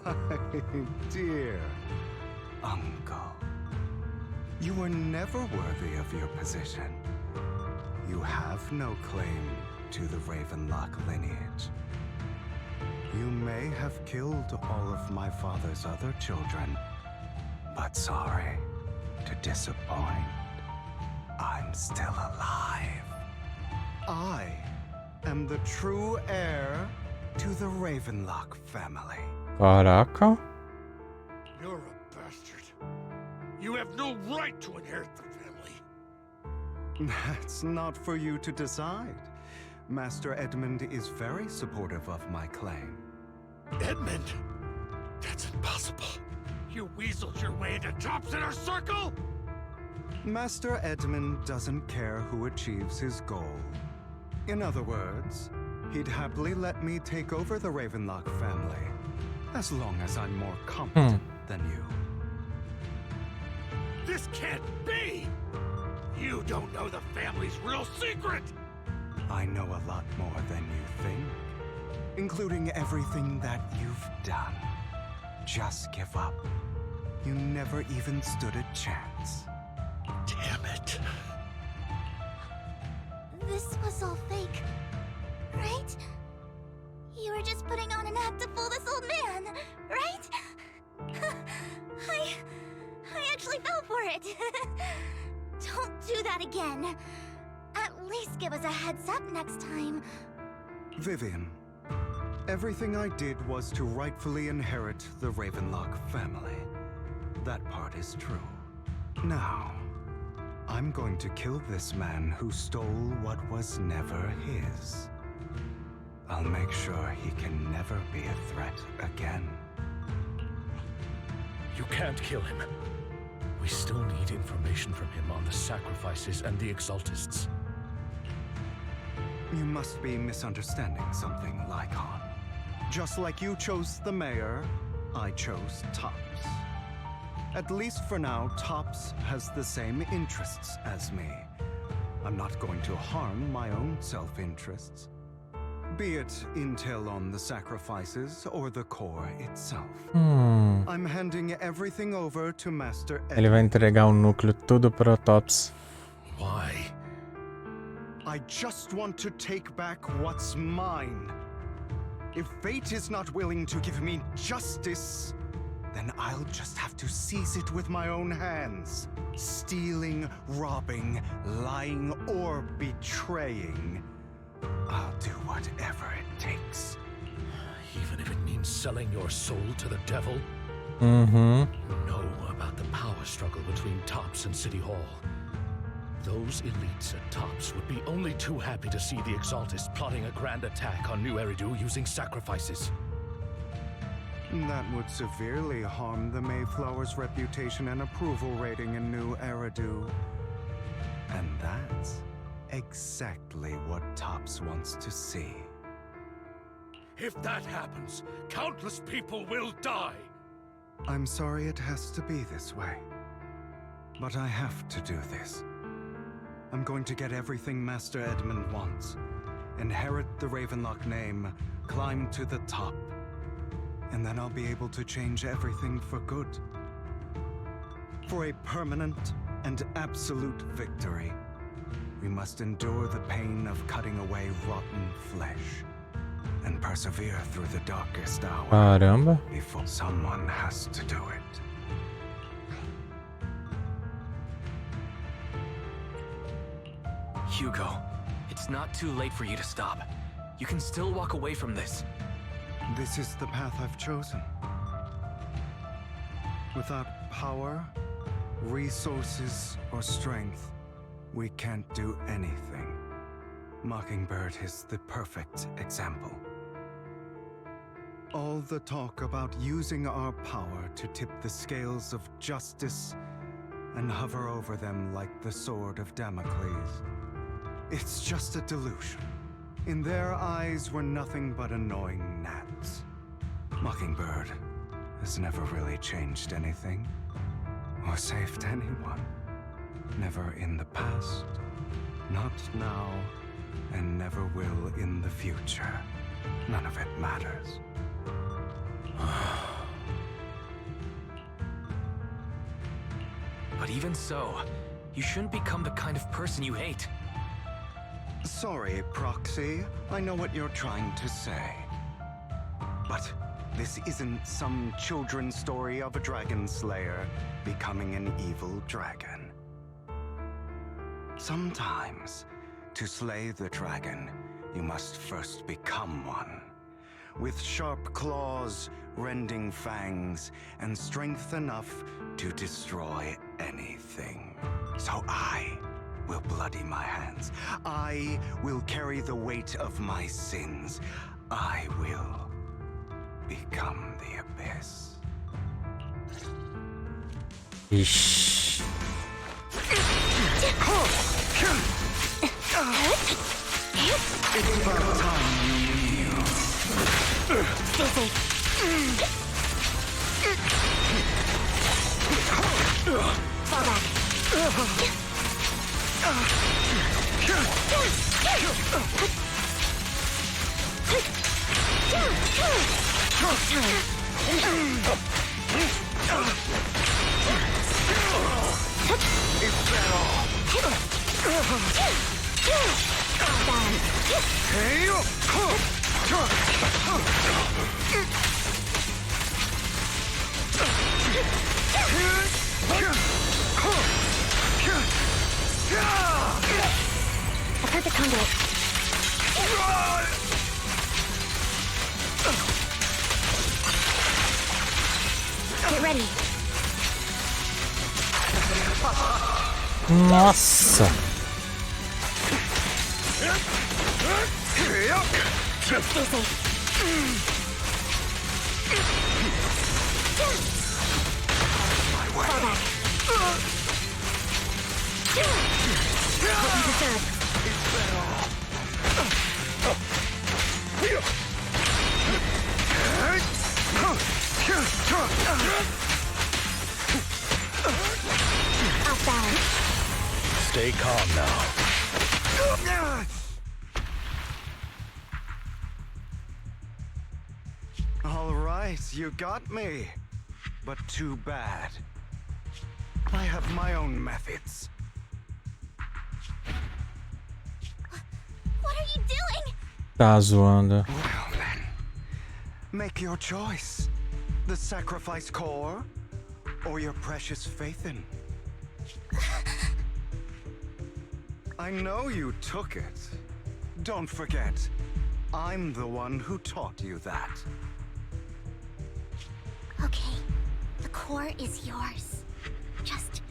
dear uncle, you were never worthy of your position. You have no claim to the Ravenlock lineage. You may have killed all of my father's other children, but sorry to disappoint. I'm still alive. I am the true heir to the Ravenlock family. Caraca. You're a bastard. You have no right to inherit the family. That's not for you to decide. Master Edmund is very supportive of my claim. Edmund? That's impossible. You weaseled your way into Top's inner circle? Master Edmund doesn't care who achieves his goal. In other words, he'd happily let me take over the Ravenlock family, as long as I'm more competent than you. This can't be! You don't know the family's real secret! I know a lot more than you think, including everything that you've done. Just give up. You never even stood a chance. Damn it. This was all fake, right? You were just putting on an act to fool this old man, right? I actually fell for it. Don't do that again. At least give us a heads up next time. Vivian, everything I did was to rightfully inherit the Ravenlock family. That part is true. Now, I'm going to kill this man who stole what was never his. I'll make sure he can never be a threat again. You can't kill him. We still need information from him on the sacrifices and the exaltists. You must be misunderstanding something, Lycaon. Just like you chose the mayor, I chose Tops. At least for now, Tops has the same interests as me. I'm not going to harm my own self-interests. Be it intel on the sacrifices or the core itself. I'm handing everything over to Master Ed. Ele vai entregar o núcleo tudo para Tops. Why? I just want to take back what's mine. If fate is not willing to give me justice, then I'll just have to seize it with my own hands. Stealing, robbing, lying, or betraying. I'll do whatever it takes. Even if it means selling your soul to the devil? Uhum. You know about the power struggle between Tops and City Hall. Those elites at Tops would be only too happy to see the Exaltists plotting a grand attack on New Eridu using sacrifices. That would severely harm the Mayflower's reputation and approval rating in New Eridu. And that's exactly what Tops wants to see. If that happens, countless people will die. I'm sorry it has to be this way, but I have to do this. I'm going to get everything Master Edmund wants. Inherit the Ravenlock name, climb to the top, and then I'll be able to change everything for good. For a permanent and absolute victory, we must endure the pain of cutting away rotten flesh and persevere through the darkest hour. Caramba. Before someone has to do it. Hugo, it's not too late for you to stop. You can still walk away from this. This is the path I've chosen. Without power, resources, or strength, we can't do anything. Mockingbird is the perfect example. All the talk about using our power to tip the scales of justice and hover over them like the sword of Damocles. It's just a delusion. In their eyes, we're nothing but annoying gnats. Mockingbird has never really changed anything or saved anyone. Never in the past, not now, and never will in the future. None of it matters. But even so, you shouldn't become the kind of person you hate. Sorry, Proxy. I know what you're trying to say. But this isn't some children's story of a dragon slayer becoming an evil dragon. Sometimes, to slay the dragon, you must first become one. With sharp claws, rending fangs, and strength enough to destroy anything. So I will bloody my hands. I will carry the weight of my sins. I will become the Abyss. Ish. It's about time you knew. Stay safe. Fall back. I've heard the conduit. Get ready. Nossa! Stay safe. Fall back. What you deserve. Off balance. Stay calm now. All right, you got me. But too bad. I have my own methods. What are you doing? Tá zoando. Well then, make your choice. The sacrifice core, or your precious faith in. I know you took it. Don't forget, I'm the one who taught you that. Okay, the core is yours. Just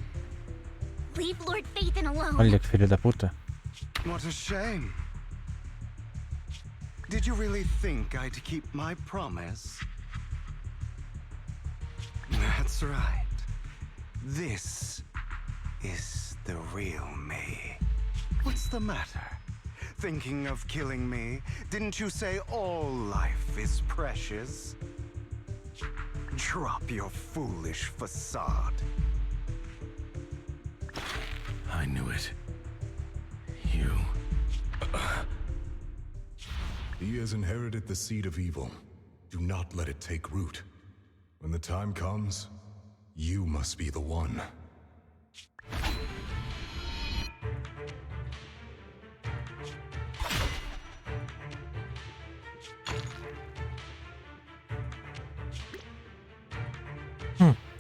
leave Lord Phaethon alone. Olha que filho da puta. What a shame. Did you really think I'd keep my promise? That's right. This is the real me. What's the matter? Thinking of killing me? Didn't you say all life is precious? Drop your foolish facade. I knew it. You... He has inherited the seed of evil. Do not let it take root. When the time comes, you must be the one.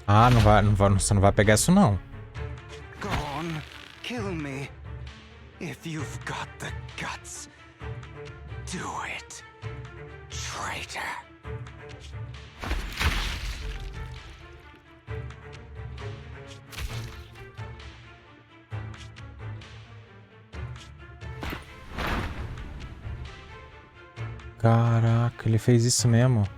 Ah, você não vai pegar isso não. Go on, kill me. If you've got the guts Do it, traitor. Caraca, ele fez isso mesmo.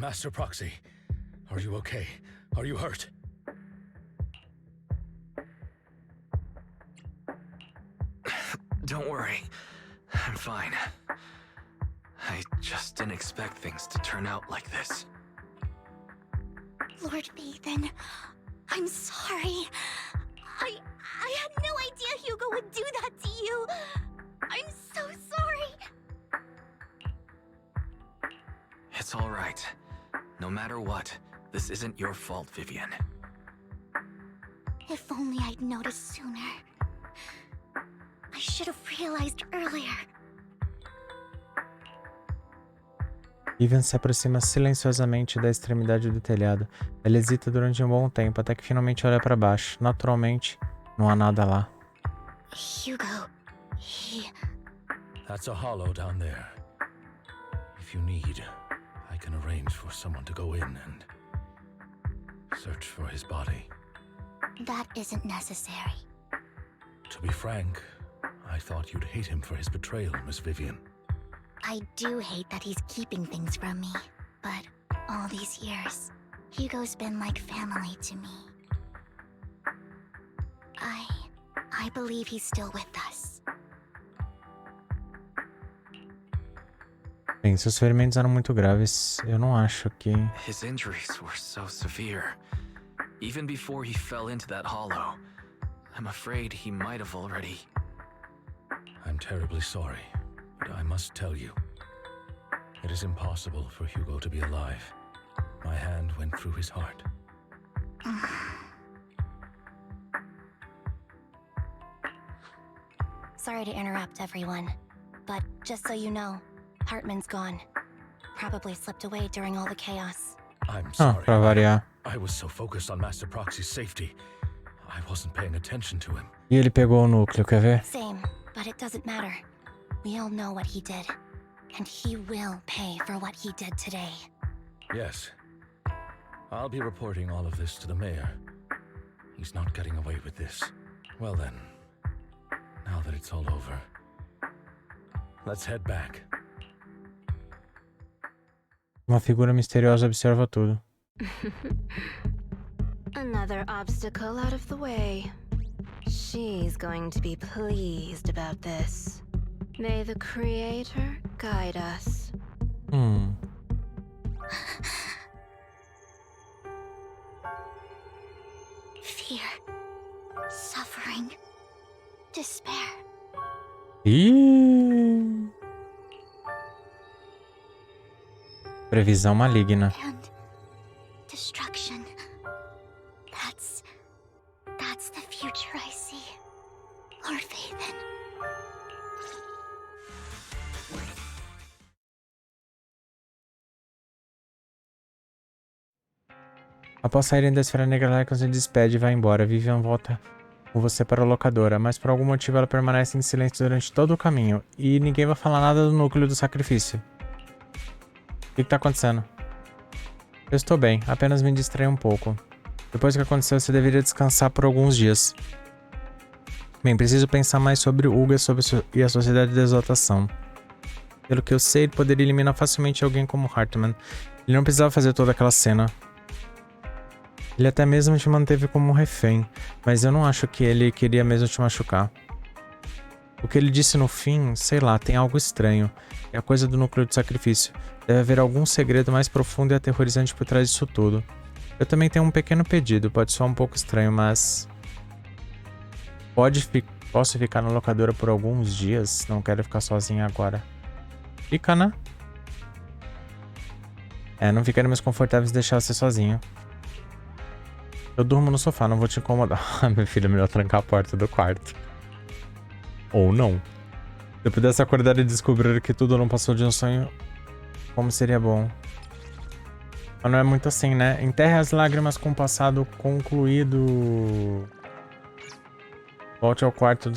Master Proxy, are you okay? Are you hurt? Don't worry, I'm fine. I just didn't expect things to turn out like this. Lord Vivan, I'm sorry. I had no idea Hugo would do that to you. I'm so sorry. It's all right. No matter what, this isn't your fault, Vivian. If only I'd noticed sooner. I should have realized earlier. Vivan se aproxima silenciosamente da extremidade do telhado. Ela hesita durante um bom tempo, até que finalmente olha para baixo. Naturalmente, não há nada lá. Hugo, he... That's a hollow down there. If you need, I can arrange for someone to go in and search for his body. That isn't necessary. To be frank, I thought you'd hate him for his betrayal, Miss Vivian. I do hate that he's keeping things from me, but all these years, Hugo's been like family to me. I believe he's still with us. Bem, seus ferimentos eram muito graves. Eu não acho que... His injuries were so severe. Even before he fell into that hollow, I'm afraid he might have already... I'm terribly sorry, but I must tell you. It is impossible for Hugo to be alive. My hand went through his heart. Sorry to interrupt, everyone. But just so you know, Hartman's gone. Probably slipped away during all the chaos. I'm sorry. Pra variar. I was so focused on Master Proxy's safety. I wasn't paying attention to him. E ele pegou o núcleo, quer ver? Same, but it doesn't matter. We all know what he did. And he will pay for what he did today. Yes. I'll be reporting all of this to the mayor. He's not getting away with this. Well then, now that it's all over, let's head back. Uma figura misteriosa observa tudo. Another obstacle out of the way. She's going to be pleased about this. May the Creator guide us. Fear, suffering, despair. Ih! Previsão maligna. And destruction. That's the future I see. Lord Vivan. Após saírem da esfera negra, Lycaon se despede e vai embora. Vivian volta com você para a locadora, mas por algum motivo ela permanece em silêncio durante todo o caminho. E ninguém vai falar nada do núcleo do sacrifício. O que tá acontecendo? Eu estou bem, apenas me distraí um pouco. Depois do que aconteceu, você deveria descansar por alguns dias. Bem, preciso pensar mais sobre o Hugo e a Sociedade de Exaltação. Pelo que eu sei, ele poderia eliminar facilmente alguém como Hartman. Ele não precisava fazer toda aquela cena. Ele até mesmo te manteve como um refém, mas eu não acho que ele queria mesmo te machucar. O que ele disse no fim, sei lá, tem algo estranho. É a coisa do núcleo de sacrifício. Deve haver algum segredo mais profundo e aterrorizante por trás disso tudo. Eu também tenho um pequeno pedido, pode soar um pouco estranho, mas... Posso ficar na locadora por alguns dias? Não quero ficar sozinha agora. Fica, né? Não ficaria mais confortável se deixar você sozinho. Eu durmo no sofá, não vou te incomodar. Minha filha, é melhor trancar a porta do quarto. Ou não. Se eu pudesse acordar e descobrir que tudo não passou de um sonho, como seria bom. Mas não é muito assim, né? Enterre as lágrimas com o passado concluído. Volte ao quarto do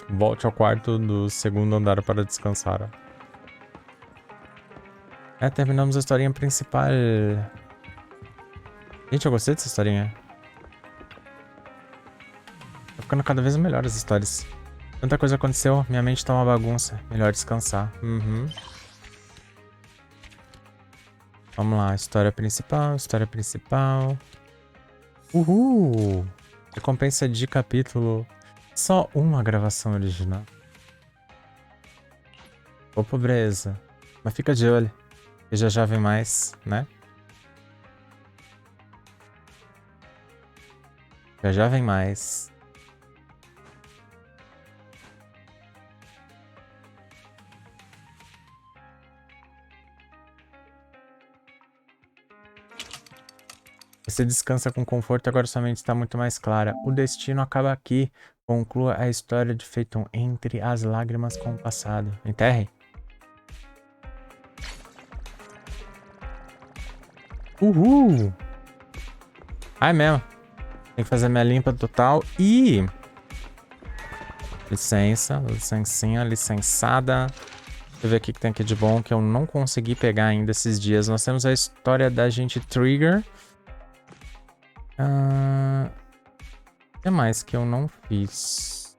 Volte ao quarto do segundo andar para descansar. Terminamos a historinha principal. Gente, eu gostei dessa historinha. Tá ficando cada vez melhor as histórias. Tanta coisa aconteceu, minha mente tá uma bagunça. Melhor descansar. Vamos lá, história principal, história principal. Uhul! Recompensa de capítulo. Só uma gravação original. Ô, pobreza. Mas fica de olho. Que já vem mais, né? Já vem mais. Você descansa com conforto, agora sua mente está muito mais clara. O destino acaba aqui. Conclua a história de Phaeton entre as lágrimas com o passado. Enterre. Uhul! Ai mesmo. Tem que fazer minha limpa total e... Licença, licencinha, licençada. Deixa eu ver o que tem aqui de bom que eu não consegui pegar ainda esses dias. Nós temos a história da gente Trigger. O que mais que eu não fiz?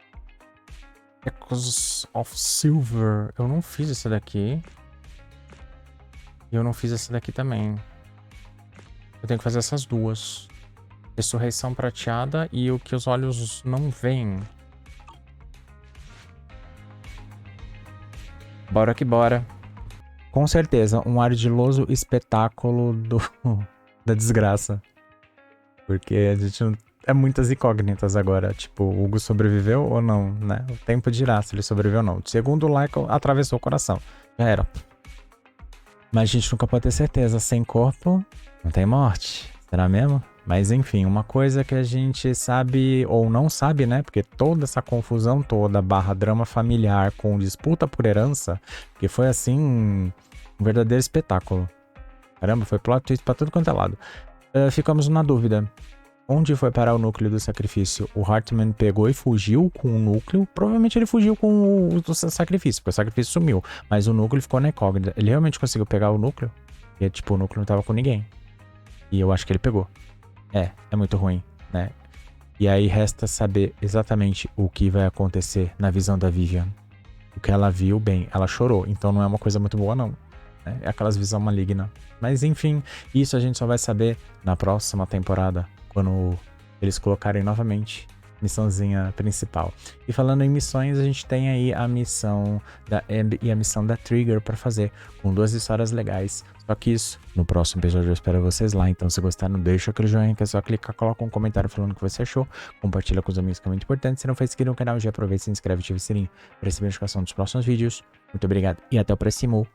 Echoes of Silver. Eu não fiz essa daqui. E eu não fiz essa daqui também. Eu tenho que fazer essas duas. Ressurreição prateada e o que os olhos não veem. Bora que bora. Com certeza, um ardiloso espetáculo da desgraça. Porque a gente não... É muitas incógnitas agora. Tipo, o Hugo sobreviveu ou não, né? O tempo dirá se ele sobreviveu ou não. Segundo o Lycaon, atravessou o coração. Já era. Mas a gente nunca pode ter certeza. Sem corpo, não tem morte. Será mesmo? Mas enfim, uma coisa que a gente sabe ou não sabe, né? Porque toda essa confusão toda, barra drama familiar com disputa por herança, que foi assim, um verdadeiro espetáculo. Caramba, foi plot twist pra tudo quanto é lado. Ficamos na dúvida. Onde foi parar o núcleo do sacrifício? O Hartman pegou e fugiu com o núcleo. Provavelmente ele fugiu com o sacrifício, porque o sacrifício sumiu. Mas o núcleo ficou na incógnita. Ele realmente conseguiu pegar o núcleo? E tipo, o núcleo não tava com ninguém. E eu acho que ele pegou. É muito ruim, né? E aí resta saber exatamente o que vai acontecer na visão da Vivan. O que ela viu, bem, ela chorou. Então não é uma coisa muito boa, não. É aquelas visão maligna. Mas enfim, isso a gente só vai saber na próxima temporada. Quando eles colocarem novamente missãozinha principal. E falando em missões, a gente tem aí a missão da Anby e a missão da Trigger pra fazer, com duas histórias legais. Só que isso, no próximo episódio eu espero vocês lá. Então se gostaram, deixa aquele joinha, que é só clicar, coloca um comentário falando o que você achou. Compartilha com os amigos, que é muito importante. Se não for inscrito no canal, já aproveita, se inscreve e ativa o sininho para receber a notificação dos próximos vídeos. Muito obrigado e até o próximo.